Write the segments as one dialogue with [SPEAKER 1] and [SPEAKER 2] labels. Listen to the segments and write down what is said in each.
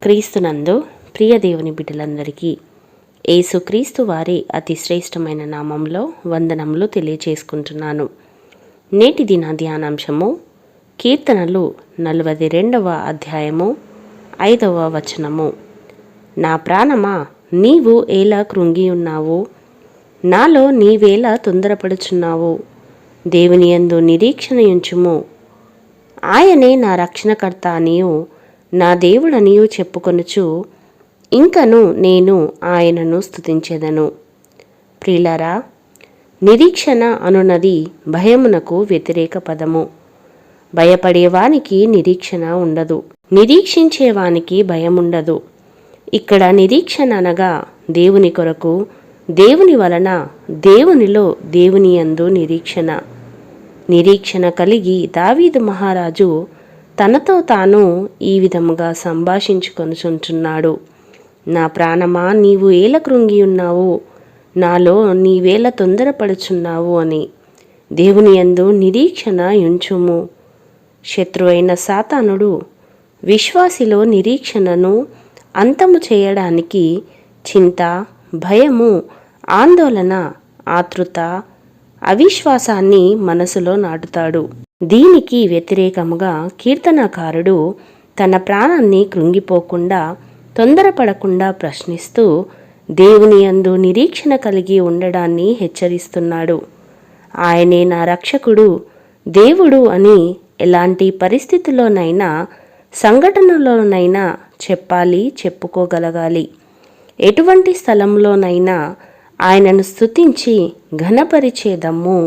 [SPEAKER 1] క్రీస్తునందు ప్రియ దేవుని బిడ్డలందరికీ యేసుక్రీస్తు వారి అతి శ్రేష్టమైన నామంలో వందనములు తెలియచేసుకుంటున్నాను. నేటి దిన ధ్యానాంశము కీర్తనలు 42వ అధ్యాయము 5వ వచనము. నా ప్రాణమా, నీవు ఎలా కృంగి ఉన్నావు? నాలో నీవేలా తొందరపడుచున్నావు? దేవుని యందు నిరీక్షణ ఉంచుము. ఆయనే నా రక్షణకర్త అనియు నా దేవుడనియు చెప్పుకొనుచు ఇంకను నేను ఆయనను స్తుతించెదను. ప్రియులారా, నిరీక్షణ అనున్నది భయమునకు వ్యతిరేక పదము. భయపడేవానికి నిరీక్షణ ఉండదు, నిరీక్షించేవానికి భయముండదు. ఇక్కడ నిరీక్షణ అనగా దేవుని కొరకు, దేవుని వలన, దేవునిలో, దేవుని యందు నిరీక్షణ. నిరీక్షణ కలిగి దావీదు మహారాజు తనతో తాను ఈ విధముగా సంభాషించుకొనుచుంటున్నాడు. నా ప్రాణమా, నీవు ఏల కృంగి ఉన్నావు? నాలో నీవేల తొందరపడుచున్నావు అని. దేవుని యందు నిరీక్షణ ఉంచుము. శత్రువైన సాతానుడు విశ్వాసిలో నిరీక్షణను అంతము చేయడానికి చింత, భయము, ఆందోళన, ఆతృత, అవిశ్వాసాన్ని మనసులో నాటుతాడు. దీనికి వ్యతిరేకముగా కీర్తనకారుడు తన ప్రాణాన్ని కృంగిపోకుండా, తొందరపడకుండా ప్రశ్నిస్తూ దేవుని యందు నిరీక్షణ కలిగి ఉండడాన్ని హెచ్చరిస్తున్నాడు. ఆయనే నా రక్షకుడు, దేవుడు అని ఎలాంటి పరిస్థితిలోనైనా, సంఘటనలోనైనా చెప్పాలి, చెప్పుకోగలగాలి. ఎటువంటి స్థలంలోనైనా ఆయనను స్తుతించి ఘనపరిచే దమ్ము,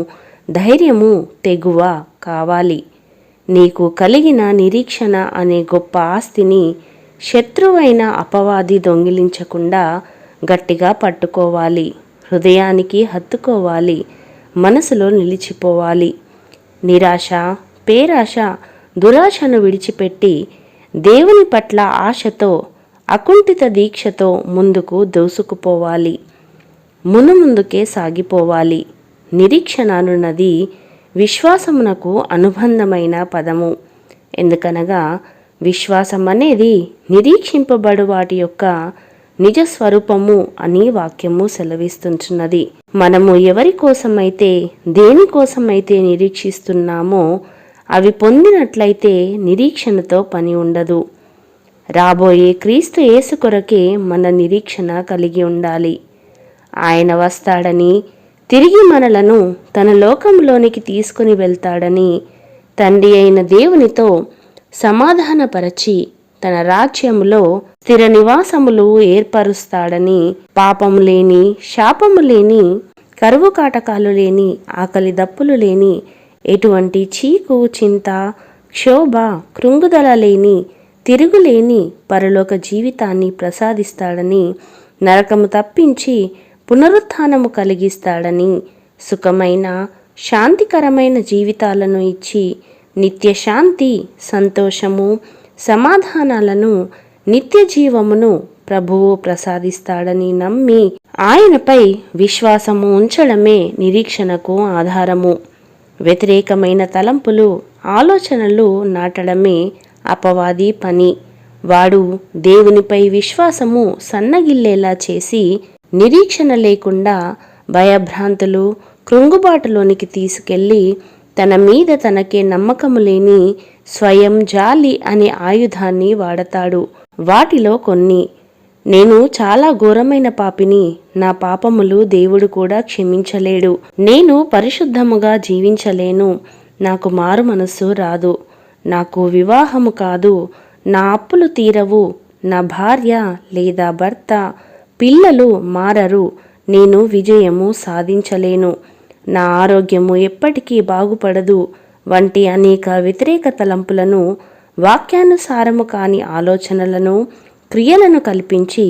[SPEAKER 1] ధైర్యము, తెగువ కావాలి. నీకు కలిగిన నిరీక్షణ అనే గొప్ప ఆస్తిని శత్రువైన అపవాది దొంగిలించకుండా గట్టిగా పట్టుకోవాలి. హృదయానికి హత్తుకోవాలి, మనసులో నిలిచిపోవాలి. నిరాశ, పేరాశ, దురాశను విడిచిపెట్టి దేవుని పట్ల ఆశతో, అకుంఠిత దీక్షతో ముందుకు దూసుకుపోవాలి. ముందుకే సాగిపోవాలి. నిరీక్షణ అనున్నది విశ్వాసమునకు అనుబంధమైన పదము. ఎందుకనగా విశ్వాసం అనేది నిరీక్షింపబడు వాటి యొక్క నిజ స్వరూపము అని వాక్యము సెలవిస్తున్నది. మనము ఎవరి కోసమైతే, దేనికోసమైతే నిరీక్షిస్తున్నామో అవి పొందినట్లయితే నిరీక్షణతో పని ఉండదు. రాబోయే క్రీస్తు యేసు కొరకే మన నిరీక్షణ కలిగి ఉండాలి. ఆయన వస్తాడని, తిరిగి మనలను తన లోకంలోనికి తీసుకుని వెళ్తాడని, తండ్రి అయిన దేవునితో సమాధానపరచి తన రాజ్యములో స్థిర నివాసములు ఏర్పరుస్తాడని, పాపము లేని, శాపము లేని, కరువు కాటకాలు లేని, ఆకలి దప్పులు లేని, ఎటువంటి చీకు, చింత, క్షోభ, కృంగుదల లేని, తిరుగులేని పరలోక జీవితాన్ని ప్రసాదిస్తాడని, నరకము తప్పించి పునరుత్థానము కలిగిస్తాడని, సుఖమైన, శాంతికరమైన జీవితాలను ఇచ్చి నిత్య శాంతి, సంతోషము, సమాధానాలను, నిత్య జీవమును ప్రభువు ప్రసాదిస్తాడని నమ్మి ఆయనపై విశ్వాసము ఉంచడమే నిరీక్షణకు ఆధారము. వ్యతిరేకమైన తలంపులు, ఆలోచనలు నాటడమే అపవాది పని. వాడు దేవునిపై విశ్వాసము సన్నగిల్లేలా చేసి నిరీక్షణ లేకుండా భయభ్రాంతులు, కృంగుబాటులోనికి తీసుకెళ్ళి తన మీద తనకే నమ్మకము లేని స్వయం జాలి అనే ఆయుధాన్ని వాడతాడు. వాటిలో కొన్ని: నేను చాలా ఘోరమైన పాపిని, నా పాపములు దేవుడు కూడా క్షమించలేడు, నేను పరిశుద్ధముగా జీవించలేను, నాకు మారు మనస్సు రాదు, నాకు వివాహము కాదు, నా అప్పులు తీరవు, నా భార్య లేదా భర్త, పిల్లలు మారరు, నేను విజయము సాధించలేను, నా ఆరోగ్యము ఎప్పటికీ బాగుపడదు వంటి అనేక వ్యతిరేక తలంపులను, వాక్యానుసారము కాని ఆలోచనలను, క్రియలను కల్పించి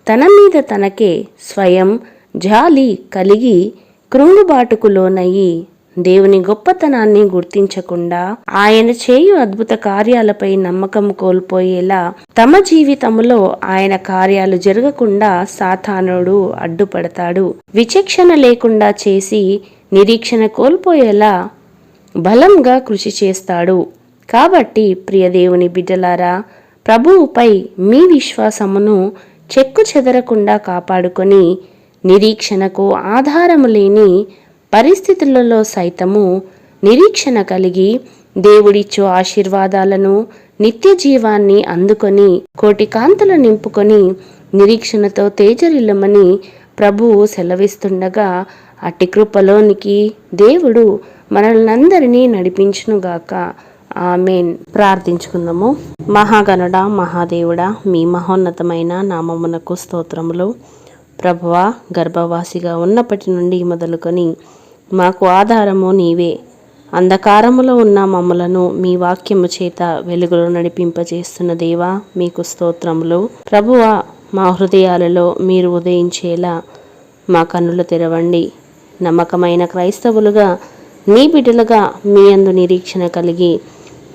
[SPEAKER 1] తన మీద తనకే స్వయం జాలి కలిగి కృంగుబాటుకు లోనయ్యి దేవుని గొప్పతనాన్ని గుర్తించకుండా ఆయన చేయు అద్భుత కార్యాలపై నమ్మకం కోల్పోయేలా తమ జీవితములో ఆయన కార్యాలు జరగకుండా సాతానుడు అడ్డుపడతాడు. విచక్షణ లేకుండా చేసి నిరీక్షణ కోల్పోయేలా బలంగా కృషి చేస్తాడు. కాబట్టి ప్రియ దేవుని బిడ్డలారా, ప్రభువుపై మీ విశ్వాసమును చెక్కు చెదరకుండా కాపాడుకొని నిరీక్షణకు ఆధారము లేని పరిస్థితులలో సైతము నిరీక్షణ కలిగి దేవుడిచ్చు ఆశీర్వాదాలను నిత్య జీవాన్ని అందుకొని కోటి కాంతులు నింపుకొని నిరీక్షణతో తేజరిల్లమని ప్రభువు సెలవిస్తుండగా అట్టి కృపలోనికి దేవుడు మనల్నందరినీ నడిపించునుగాక. ఆమెన్. ప్రార్థించుకుందాము. మహాగణుడ మహాదేవుడా, మీ మహోన్నతమైన నామమునకు స్తోత్రములు. ప్రభువా, గర్భవాసిగా ఉన్నప్పటి నుండి మొదలుకొని మాకు ఆధారము నీవే. అంధకారములో ఉన్న మమ్మలను మీ వాక్యము చేత వెలుగులో నడిపింపజేస్తున్న దేవా, మీకు స్తోత్రములు. ప్రభువా, మా హృదయాలలో మీరు ఉదయించేలా మా కన్నులు తెరవండి. నమ్మకమైన క్రైస్తవులుగా, నీ బిడ్డలుగా మీ యందు నిరీక్షణ కలిగి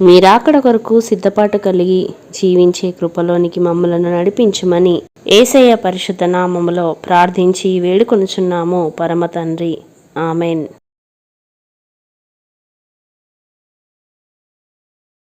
[SPEAKER 1] మీరాకడ కొరకు సిద్ధపాటు కలిగి జీవించే కృపలోనికి మమ్మలను నడిపించుమని యేసయ్య పరిశుద్ధ నామములో ప్రార్థించి వేడుకొనుచున్నాము పరమ తండ్రి. ఆమెన్.